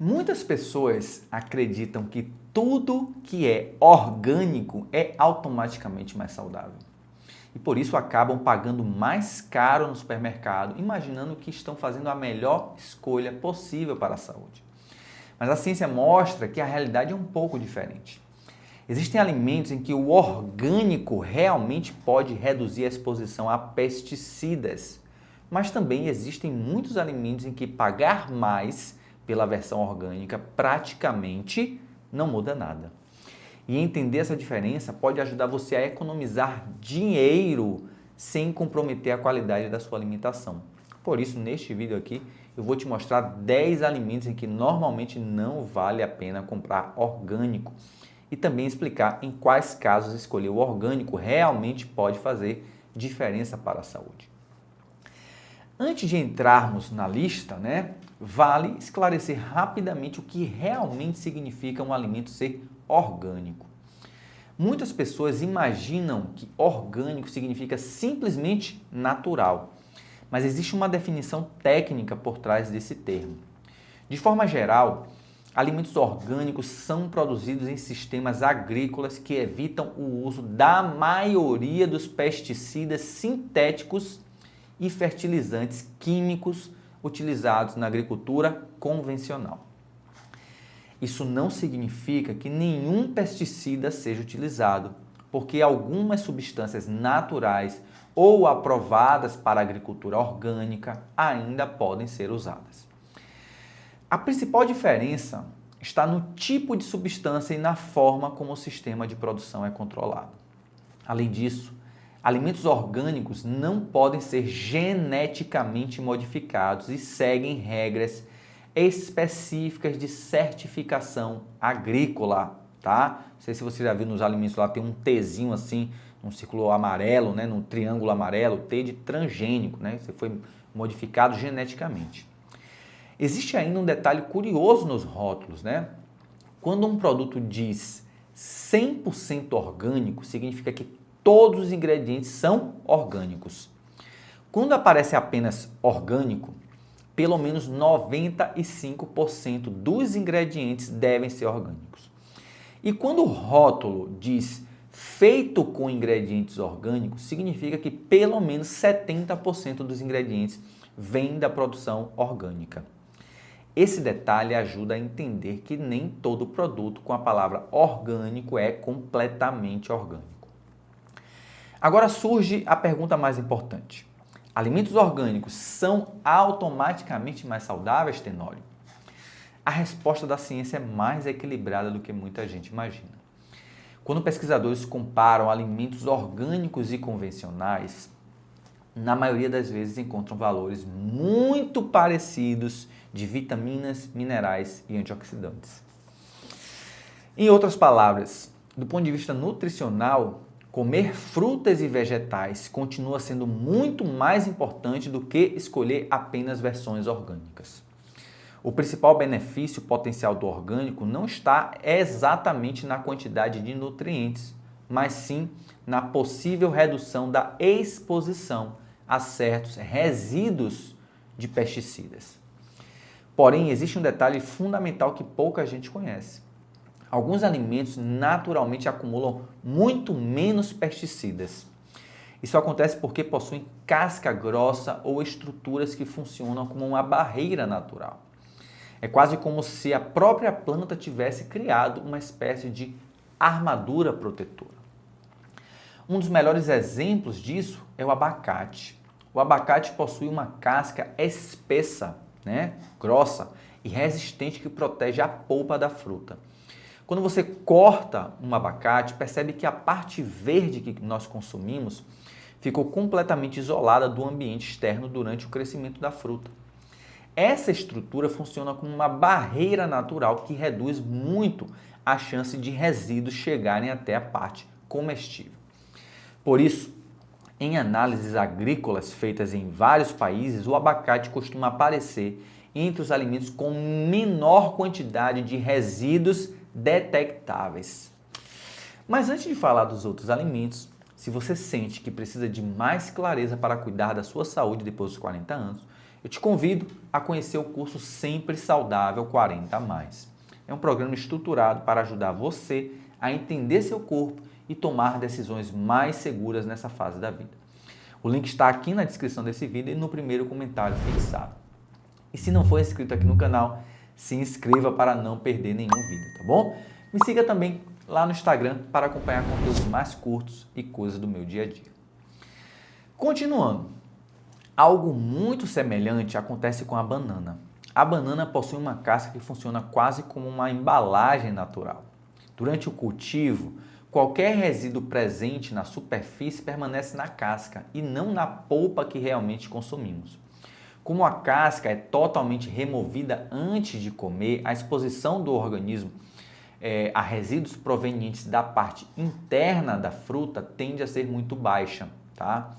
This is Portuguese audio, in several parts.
Muitas pessoas acreditam que tudo que é orgânico é automaticamente mais saudável. E por isso acabam pagando mais caro no supermercado, imaginando que estão fazendo a melhor escolha possível para a saúde. Mas a ciência mostra que a realidade é um pouco diferente. Existem alimentos em que o orgânico realmente pode reduzir a exposição a pesticidas, mas também existem muitos alimentos em que pagar mais pela versão orgânica praticamente não muda nada. E entender essa diferença pode ajudar você a economizar dinheiro sem comprometer a qualidade da sua alimentação. Por isso, neste vídeo aqui, eu vou te mostrar 10 alimentos em que normalmente não vale a pena comprar orgânico e também explicar em quais casos escolher o orgânico realmente pode fazer diferença para a saúde. Antes de entrarmos na lista, vale esclarecer rapidamente o que realmente significa um alimento ser orgânico. Muitas pessoas imaginam que orgânico significa simplesmente natural, mas existe uma definição técnica por trás desse termo. De forma geral, alimentos orgânicos são produzidos em sistemas agrícolas que evitam o uso da maioria dos pesticidas sintéticos e fertilizantes químicos utilizados na agricultura convencional. Isso não significa que nenhum pesticida seja utilizado, porque algumas substâncias naturais ou aprovadas para a agricultura orgânica ainda podem ser usadas. A principal diferença está no tipo de substância e na forma como o sistema de produção é controlado. Além disso, alimentos orgânicos não podem ser geneticamente modificados e seguem regras específicas de certificação agrícola, tá? Não sei se você já viu nos alimentos lá, tem um Tzinho assim, um círculo amarelo, num triângulo amarelo, T de transgênico, Você foi modificado geneticamente. Existe ainda um detalhe curioso nos rótulos, Quando um produto diz 100% orgânico, significa que todos os ingredientes são orgânicos. Quando aparece apenas orgânico, pelo menos 95% dos ingredientes devem ser orgânicos. E quando o rótulo diz feito com ingredientes orgânicos, significa que pelo menos 70% dos ingredientes vêm da produção orgânica. Esse detalhe ajuda a entender que nem todo produto com a palavra orgânico é completamente orgânico. Agora surge a pergunta mais importante. Alimentos orgânicos são automaticamente mais saudáveis, Tenório? A resposta da ciência é mais equilibrada do que muita gente imagina. Quando pesquisadores comparam alimentos orgânicos e convencionais, na maioria das vezes encontram valores muito parecidos de vitaminas, minerais e antioxidantes. Em outras palavras, do ponto de vista nutricional, comer frutas e vegetais continua sendo muito mais importante do que escolher apenas versões orgânicas. O principal benefício potencial do orgânico não está exatamente na quantidade de nutrientes, mas sim na possível redução da exposição a certos resíduos de pesticidas. Porém, existe um detalhe fundamental que pouca gente conhece. Alguns alimentos naturalmente acumulam muito menos pesticidas. Isso acontece porque possuem casca grossa ou estruturas que funcionam como uma barreira natural. É quase como se a própria planta tivesse criado uma espécie de armadura protetora. Um dos melhores exemplos disso é o abacate. O abacate possui uma casca espessa, grossa e resistente que protege a polpa da fruta. Quando você corta um abacate, percebe que a parte verde que nós consumimos ficou completamente isolada do ambiente externo durante o crescimento da fruta. Essa estrutura funciona como uma barreira natural que reduz muito a chance de resíduos chegarem até a parte comestível. Por isso, em análises agrícolas feitas em vários países, o abacate costuma aparecer entre os alimentos com menor quantidade de resíduos detectáveis. Mas antes de falar dos outros alimentos, se você sente que precisa de mais clareza para cuidar da sua saúde depois dos 40 anos, Eu te convido a conhecer o curso Sempre Saudável 40+. É um programa estruturado para ajudar você a entender seu corpo e tomar decisões mais seguras nessa fase da vida. O link está aqui na descrição desse vídeo e no primeiro comentário fixado. E se não for inscrito aqui no canal, se inscreva para não perder nenhum vídeo, tá bom? Me siga também lá no Instagram para acompanhar conteúdos mais curtos e coisas do meu dia a dia. Continuando, algo muito semelhante acontece com a banana. A banana possui uma casca que funciona quase como uma embalagem natural. Durante o cultivo, qualquer resíduo presente na superfície permanece na casca e não na polpa que realmente consumimos. Como a casca é totalmente removida antes de comer, a exposição do organismo a resíduos provenientes da parte interna da fruta tende a ser muito baixa, tá?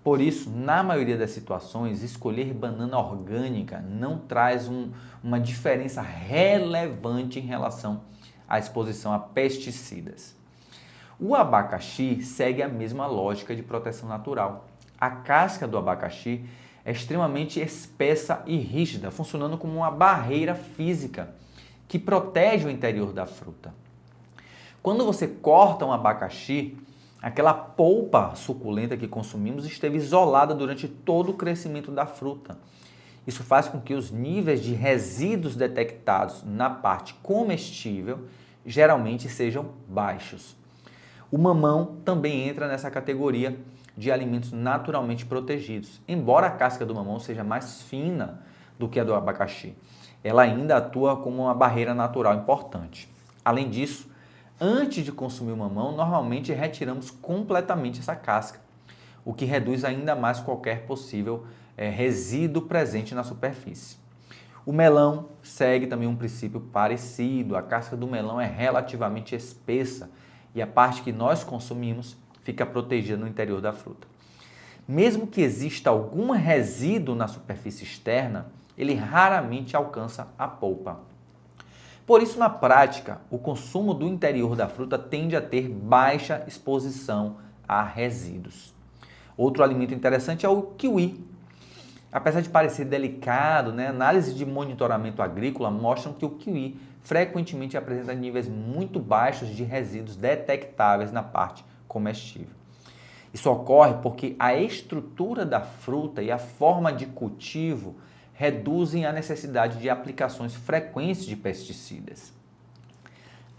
Por isso, na maioria das situações, escolher banana orgânica não traz uma diferença relevante em relação à exposição a pesticidas. O abacaxi segue a mesma lógica de proteção natural. A casca do abacaxi é extremamente espessa e rígida, funcionando como uma barreira física que protege o interior da fruta. Quando você corta um abacaxi, aquela polpa suculenta que consumimos esteve isolada durante todo o crescimento da fruta. Isso faz com que os níveis de resíduos detectados na parte comestível geralmente sejam baixos. O mamão também entra nessa categoria de alimentos naturalmente protegidos, embora a casca do mamão seja mais fina do que a do abacaxi. Ela ainda atua como uma barreira natural importante. Além disso, antes de consumir o mamão, normalmente retiramos completamente essa casca, o que reduz ainda mais qualquer possível resíduo presente na superfície. O melão segue também um princípio parecido. A casca do melão é relativamente espessa e a parte que nós consumimos fica protegida no interior da fruta. Mesmo que exista algum resíduo na superfície externa, ele raramente alcança a polpa. Por isso, na prática, o consumo do interior da fruta tende a ter baixa exposição a resíduos. Outro alimento interessante é o kiwi. Apesar de parecer delicado, análises de monitoramento agrícola mostram que o kiwi frequentemente apresenta níveis muito baixos de resíduos detectáveis na parte comestível. Isso ocorre porque a estrutura da fruta e a forma de cultivo reduzem a necessidade de aplicações frequentes de pesticidas.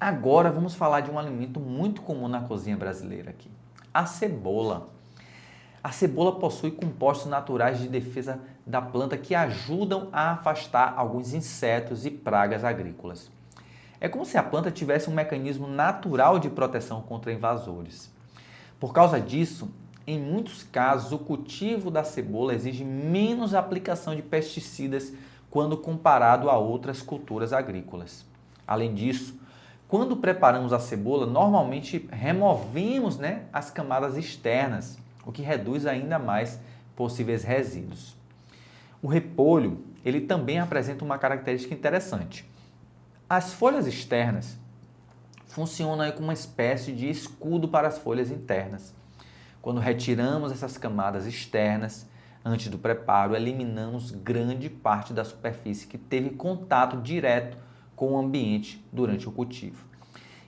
Agora vamos falar de um alimento muito comum na cozinha brasileira aqui, a cebola. A cebola possui compostos naturais de defesa da planta que ajudam a afastar alguns insetos e pragas agrícolas. É como se a planta tivesse um mecanismo natural de proteção contra invasores. Por causa disso, em muitos casos, o cultivo da cebola exige menos aplicação de pesticidas quando comparado a outras culturas agrícolas. Além disso, quando preparamos a cebola, normalmente removemos as camadas externas, o que reduz ainda mais possíveis resíduos. O repolho, ele também apresenta uma característica interessante. As folhas externas funcionam como uma espécie de escudo para as folhas internas. Quando retiramos essas camadas externas, antes do preparo, eliminamos grande parte da superfície que teve contato direto com o ambiente durante o cultivo.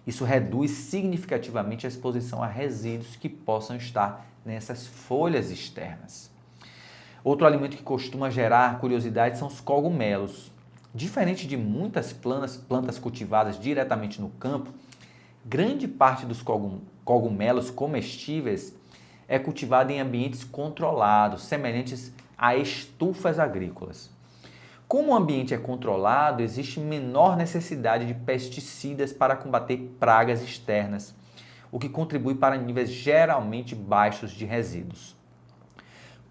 Isso reduz significativamente a exposição a resíduos que possam estar nessas folhas externas. Outro alimento que costuma gerar curiosidade são os cogumelos. Diferente de muitas plantas cultivadas diretamente no campo, grande parte dos cogumelos comestíveis é cultivada em ambientes controlados, semelhantes a estufas agrícolas. Como o ambiente é controlado, existe menor necessidade de pesticidas para combater pragas externas, o que contribui para níveis geralmente baixos de resíduos.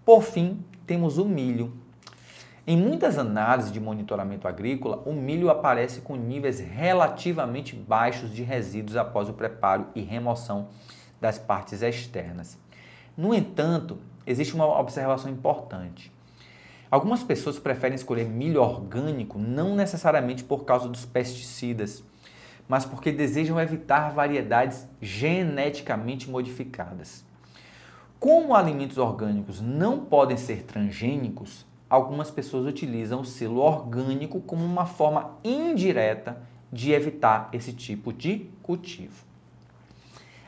Por fim, temos o milho. Em muitas análises de monitoramento agrícola, o milho aparece com níveis relativamente baixos de resíduos após o preparo e remoção das partes externas. No entanto, existe uma observação importante. Algumas pessoas preferem escolher milho orgânico não necessariamente por causa dos pesticidas, mas porque desejam evitar variedades geneticamente modificadas. Como alimentos orgânicos não podem ser transgênicos, algumas pessoas utilizam o selo orgânico como uma forma indireta de evitar esse tipo de cultivo.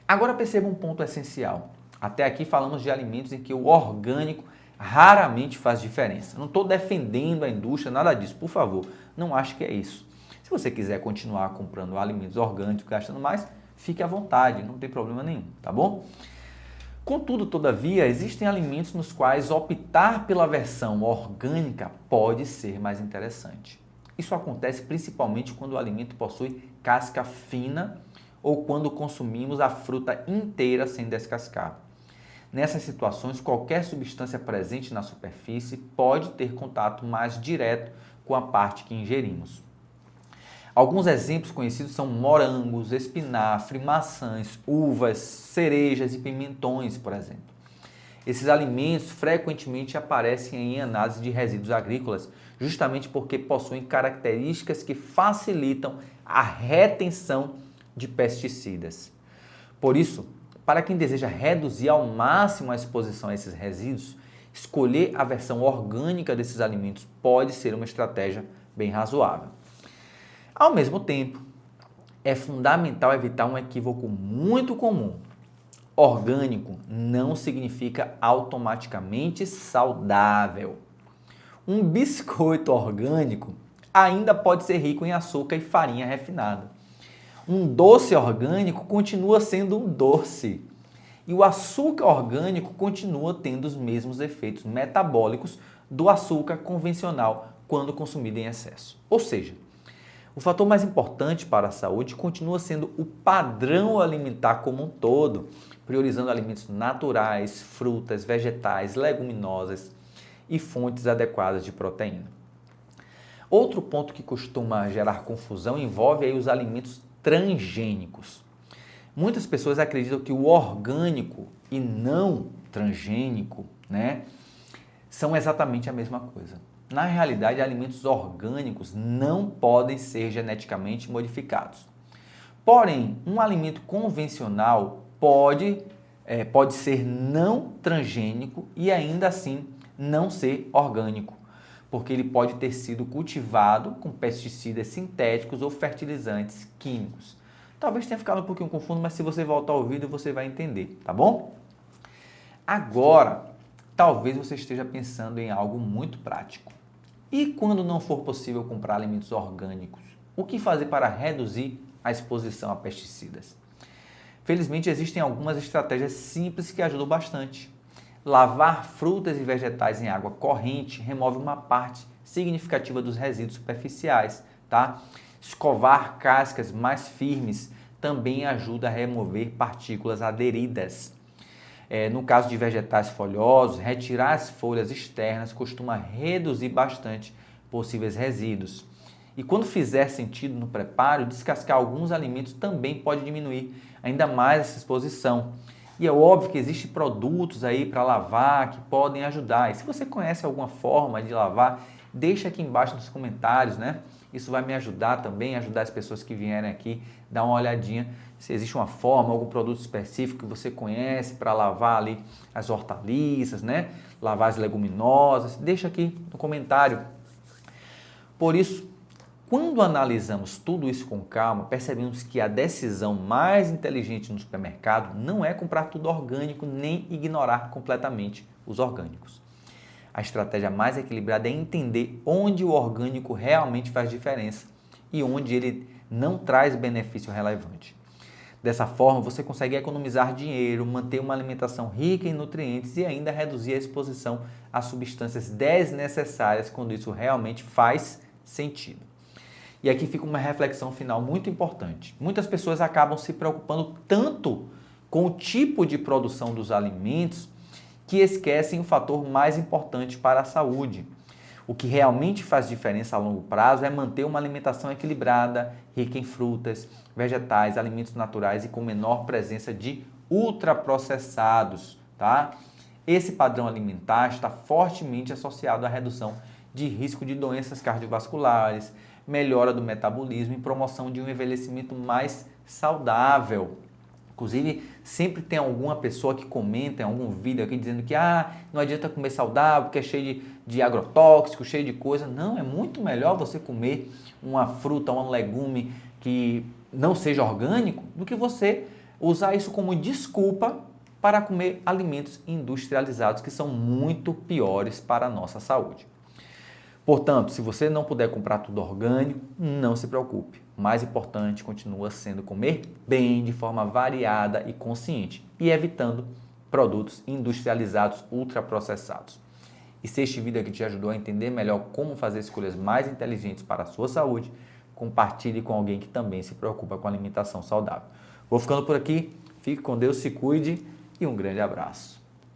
Agora perceba um ponto essencial. Até aqui falamos de alimentos em que o orgânico raramente faz diferença. Não estou defendendo a indústria, nada disso, por favor, não acho que é isso. Se você quiser continuar comprando alimentos orgânicos, gastando mais, fique à vontade, não tem problema nenhum, tá bom? Contudo, todavia, existem alimentos nos quais optar pela versão orgânica pode ser mais interessante. Isso acontece principalmente quando o alimento possui casca fina ou quando consumimos a fruta inteira sem descascar. Nessas situações, qualquer substância presente na superfície pode ter contato mais direto com a parte que ingerimos. Alguns exemplos conhecidos são morangos, espinafre, maçãs, uvas, cerejas e pimentões, por exemplo. Esses alimentos frequentemente aparecem em análise de resíduos agrícolas, justamente porque possuem características que facilitam a retenção de pesticidas. Por isso, para quem deseja reduzir ao máximo a exposição a esses resíduos, escolher a versão orgânica desses alimentos pode ser uma estratégia bem razoável. Ao mesmo tempo, é fundamental evitar um equívoco muito comum. Orgânico não significa automaticamente saudável. Um biscoito orgânico ainda pode ser rico em açúcar e farinha refinada. Um doce orgânico continua sendo um doce. E o açúcar orgânico continua tendo os mesmos efeitos metabólicos do açúcar convencional quando consumido em excesso. Ou seja, o fator mais importante para a saúde continua sendo o padrão alimentar como um todo, priorizando alimentos naturais, frutas, vegetais, leguminosas e fontes adequadas de proteína. Outro ponto que costuma gerar confusão envolve aí os alimentos transgênicos. Muitas pessoas acreditam que o orgânico e não transgênico, são exatamente a mesma coisa. Na realidade, alimentos orgânicos não podem ser geneticamente modificados. Porém, um alimento convencional pode ser não transgênico e ainda assim não ser orgânico, porque ele pode ter sido cultivado com pesticidas sintéticos ou fertilizantes químicos. Talvez tenha ficado um pouquinho confuso, mas se você voltar ao vídeo você vai entender, tá bom? Agora, talvez você esteja pensando em algo muito prático. E quando não for possível comprar alimentos orgânicos, o que fazer para reduzir a exposição a pesticidas? Felizmente existem algumas estratégias simples que ajudam bastante. Lavar frutas e vegetais em água corrente remove uma parte significativa dos resíduos superficiais, tá? Escovar cascas mais firmes também ajuda a remover partículas aderidas. No caso de vegetais folhosos, retirar as folhas externas costuma reduzir bastante possíveis resíduos. E quando fizer sentido no preparo, descascar alguns alimentos também pode diminuir ainda mais essa exposição. E é óbvio que existem produtos aí para lavar que podem ajudar. E se você conhece alguma forma de lavar, deixa aqui embaixo nos comentários, Isso vai me ajudar também, ajudar as pessoas que vierem aqui, dar uma olhadinha se existe uma forma, algum produto específico que você conhece para lavar ali as hortaliças, Lavar as leguminosas, deixa aqui no comentário. Por isso, quando analisamos tudo isso com calma, percebemos que a decisão mais inteligente no supermercado não é comprar tudo orgânico nem ignorar completamente os orgânicos. A estratégia mais equilibrada é entender onde o orgânico realmente faz diferença e onde ele não traz benefício relevante. Dessa forma, você consegue economizar dinheiro, manter uma alimentação rica em nutrientes e ainda reduzir a exposição a substâncias desnecessárias quando isso realmente faz sentido. E aqui fica uma reflexão final muito importante. Muitas pessoas acabam se preocupando tanto com o tipo de produção dos alimentos que esquecem o fator mais importante para a saúde. O que realmente faz diferença a longo prazo é manter uma alimentação equilibrada, rica em frutas, vegetais, alimentos naturais e com menor presença de ultraprocessados, tá? Esse padrão alimentar está fortemente associado à redução de risco de doenças cardiovasculares, melhora do metabolismo e promoção de um envelhecimento mais saudável. Inclusive, sempre tem alguma pessoa que comenta em algum vídeo aqui dizendo que não adianta comer saudável porque é cheio de agrotóxico, cheio de coisa. Não, é muito melhor você comer uma fruta, um legume que não seja orgânico do que você usar isso como desculpa para comer alimentos industrializados que são muito piores para a nossa saúde. Portanto, se você não puder comprar tudo orgânico, não se preocupe. O mais importante continua sendo comer bem, de forma variada e consciente, e evitando produtos industrializados, ultraprocessados. E se este vídeo aqui te ajudou a entender melhor como fazer escolhas mais inteligentes para a sua saúde, compartilhe com alguém que também se preocupa com a alimentação saudável. Vou ficando por aqui, fique com Deus, se cuide e um grande abraço.